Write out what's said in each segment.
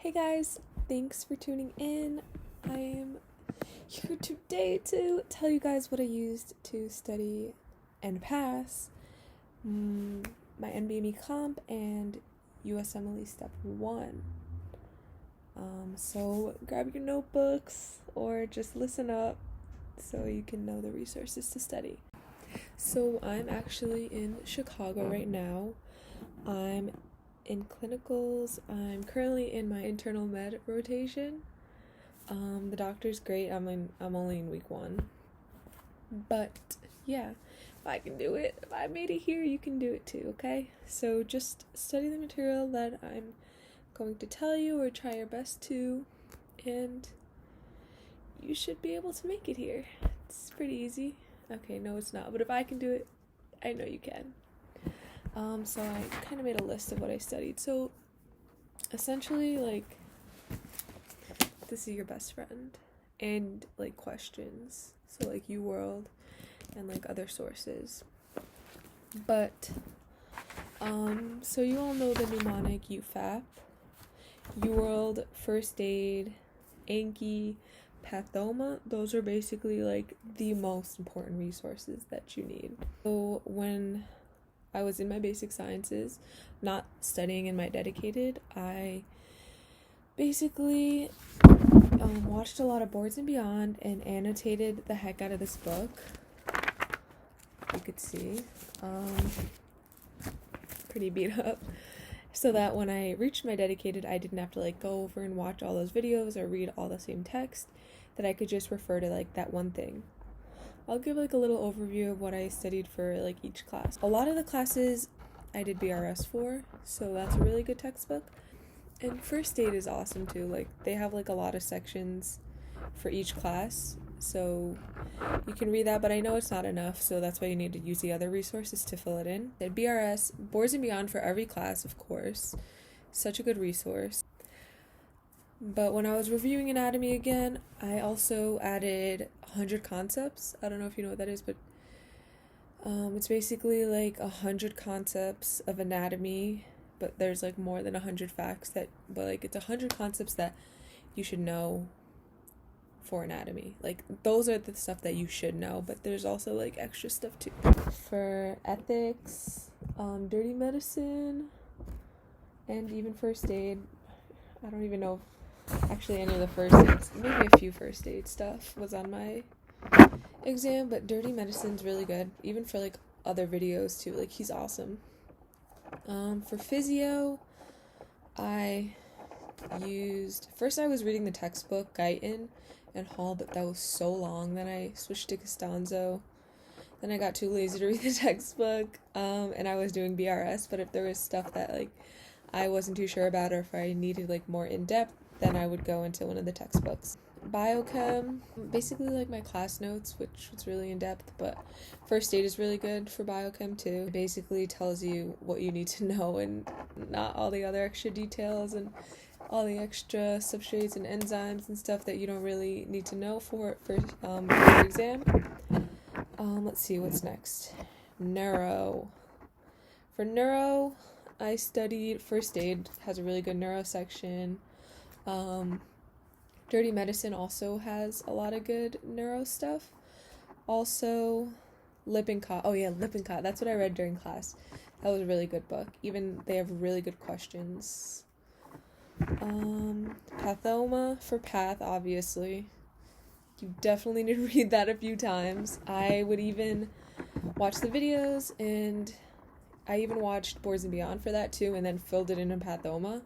Hey guys, thanks for tuning in. I am here today to tell you guys what I used to study and pass my NBME comp and USMLE step 1. So grab your notebooks or just listen up so you can know the resources to study. So I'm actually in Chicago right now. I'm in clinicals. I'm currently in my internal med rotation. The doctor's great. I'm only in week 1. But yeah, if I can do it, if I made it here, you can do it too, okay? So just study the material that I'm going to tell you or try your best to, and you should be able to make it here. It's pretty easy. Okay, no it's not, but if I can do it, I know you can. So I kind of made a list of what I studied. So essentially, like, this is your best friend and like questions. So like UWorld and like other sources. But so you all know the mnemonic UFAP, UWorld, First Aid, Anki, Pathoma. Those are basically like the most important resources that you need. So when I was in my basic sciences, not studying in my dedicated, I basically watched a lot of Boards and Beyond and annotated the heck out of this book. You could see, pretty beat up, so that when I reached my dedicated, I didn't have to like go over and watch all those videos or read all the same text, that I could just refer to like that one thing. I'll give like a little overview of what I studied for like each class. A lot of the classes I did BRS for, so that's a really good textbook. And First Aid is awesome too. Like they have like a lot of sections for each class, so you can read that, but I know it's not enough, so that's why you need to use the other resources to fill it in. Then BRS, Boards and Beyond for every class, of course. Such a good resource. But when I was reviewing anatomy again, I also added 100 concepts. I don't know if you know what that is, but it's basically like 100 concepts of anatomy, but there's like more than 100 facts but like it's 100 concepts that you should know for anatomy. Like those are the stuff that you should know, but there's also like extra stuff too. For ethics, dirty medicine, and even first aid, I don't even know if actually any of the first aids, maybe a few first aid stuff was on my exam, but dirty medicine's really good, even for like other videos too. Like he's awesome. For physio, I was reading the textbook Guyton and Hall, but that was so long. Then I switched to Costanzo. Then I got too lazy to read the textbook, and I was doing BRS, but if there was stuff that like I wasn't too sure about, or if I needed like more in-depth, then I would go into one of the textbooks. Biochem, basically like my class notes, which was really in-depth, but First Aid is really good for biochem too. It basically tells you what you need to know and not all the other extra details and all the extra substrates and enzymes and stuff that you don't really need to know for your exam. Let's see what's next. Neuro. For neuro, I studied First Aid, has a really good neuro section. Dirty medicine also has a lot of good neuro stuff. Also, Lippincott. Oh yeah, Lippincott. That's what I read during class. That was a really good book. Even they have really good questions. Pathoma for Path, obviously. You definitely need to read that a few times. I would even watch the videos, and I even watched Boards and Beyond for that too, and then filled it in Pathoma.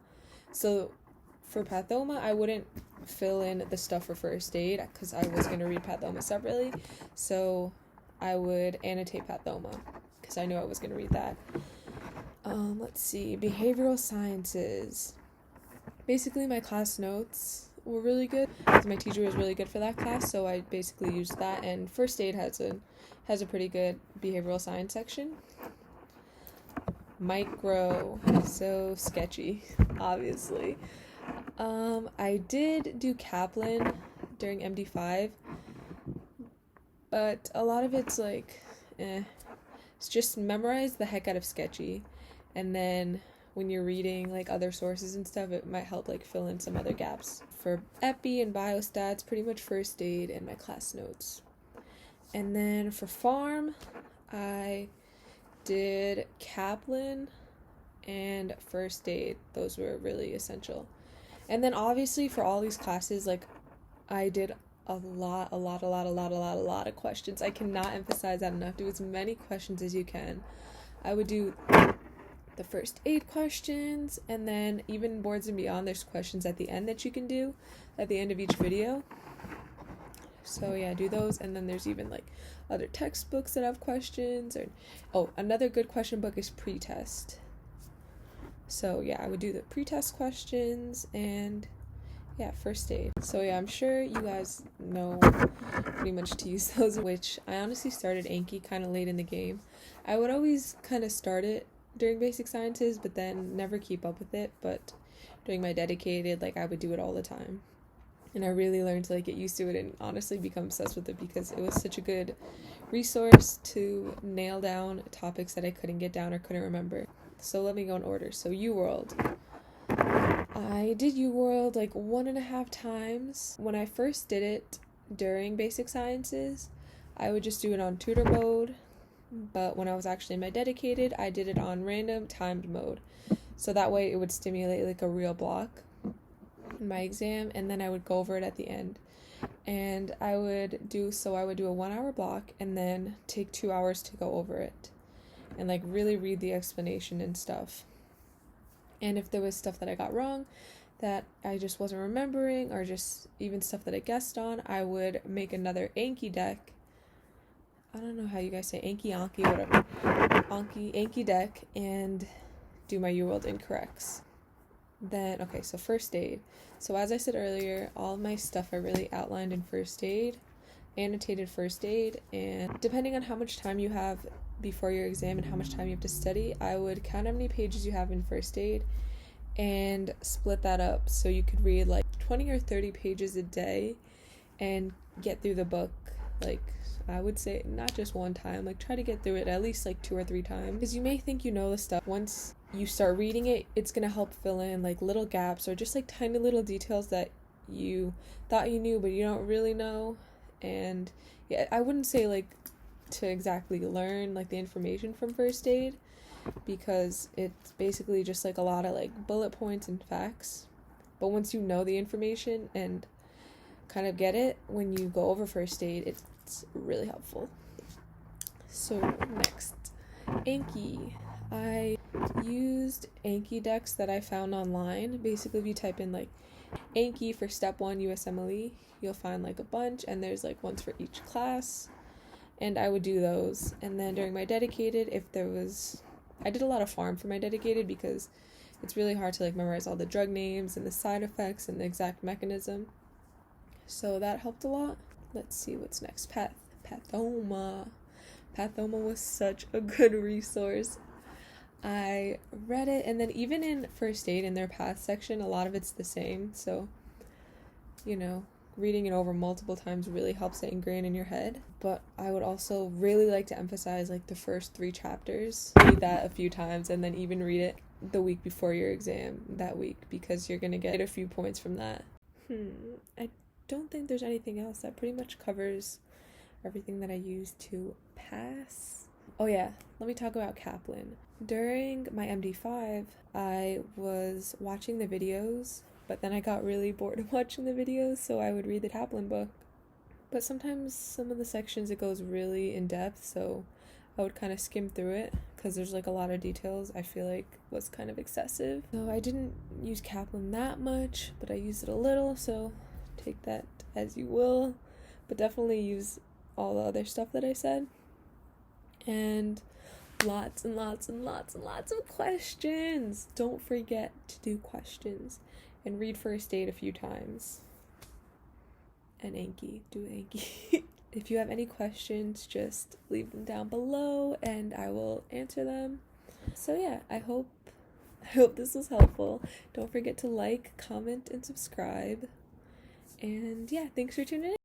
So for Pathoma, I wouldn't fill in the stuff for First Aid because I was going to read Pathoma separately. So I would annotate Pathoma because I knew I was going to read that. Let's see. Behavioral sciences. Basically, my class notes were really good because my teacher was really good for that class, so I basically used that. And First Aid has a pretty good behavioral science section. Micro, so sketchy, obviously. I did do Kaplan during MD5, but a lot of it's like, It's just memorize the heck out of sketchy, and then when you're reading like other sources and stuff, it might help like fill in some other gaps. For epi and biostats, pretty much first aid and my class notes. And then for pharm, I did Kaplan and first aid. Those were really essential. And then obviously for all these classes, like I did a lot of questions. I cannot emphasize that enough. Do as many questions as you can. I would do the first aid questions, and then even boards and beyond, there's questions at the end that you can do at the end of each video. So yeah, do those. And then there's even like other textbooks that have questions. Or another good question book is pretest. So yeah, I would do the pretest questions and yeah, first aid. So yeah, I'm sure you guys know pretty much to use those, which I honestly started Anki kind of late in the game. I would always kind of start it during basic sciences, but then never keep up with it. But during my dedicated, like I would do it all the time. And I really learned to like get used to it and honestly become obsessed with it because it was such a good resource to nail down topics that I couldn't get down or couldn't remember. So let me go in order. So UWorld. I did UWorld like 1.5 times. When I first did it during basic sciences, I would just do it on tutor mode. But when I was actually in my dedicated, I did it on random timed mode. So that way it would stimulate like a real block in my exam, and then I would go over it at the end. And I would do a 1-hour block and then take 2 hours to go over it and like really read the explanation and stuff. And if there was stuff that I got wrong that I just wasn't remembering, or just even stuff that I guessed on, I would make another Anki deck. I don't know how you guys say Anki, whatever. Anki deck, and do my UWorld incorrects. Then, okay, so first aid. So as I said earlier, all of my stuff I really outlined in first aid, annotated first aid, and depending on how much time you have before your exam and how much time you have to study, I would count how many pages you have in first aid and split that up so you could read like 20 or 30 pages a day and get through the book. Like, I would say not just one time, like try to get through it at least like 2 or 3 times, because you may think you know the stuff. Once you start reading it, it's gonna help fill in like little gaps or just like tiny little details that you thought you knew but you don't really know. And yeah, I wouldn't say like to exactly learn like the information from first aid, because it's basically just like a lot of like bullet points and facts. But once you know the information and kind of get it, when you go over first aid, it's really helpful. So next, Anki. I used Anki decks that I found online. Basically, if you type in like Anki for step 1 USMLE, you'll find like a bunch, and there's like ones for each class, and I would do those. And then during my dedicated, I did a lot of pharm for my dedicated because it's really hard to like memorize all the drug names and the side effects and the exact mechanism. So that helped a lot. Let's see what's next. Pathoma. Pathoma was such a good resource. I read it, and then even in first aid in their path section, a lot of it's the same. So, you know, reading it over multiple times really helps it ingrain in your head. But I would also really like to emphasize like the first 3 chapters. Read that a few times, and then even read it the week before your exam that week, because you're going to get a few points from that. I don't think there's anything else. That pretty much covers everything that I used to pass. Oh yeah, let me talk about Kaplan. During my MD5, I was watching the videos, but then I got really bored of watching the videos, so I would read the Kaplan book. But sometimes some of the sections it goes really in depth, so I would kind of skim through it because there's like a lot of details I feel like was kind of excessive. So I didn't use Kaplan that much, but I used it a little, so take that as you will. But definitely use all the other stuff that I said. And lots and lots of questions. Don't forget to do questions and read first aid a few times. And Anki, do Anki. If you have any questions, just leave them down below and I will answer them. So yeah, I hope this was helpful. Don't forget to like, comment, and subscribe. And yeah, thanks for tuning in.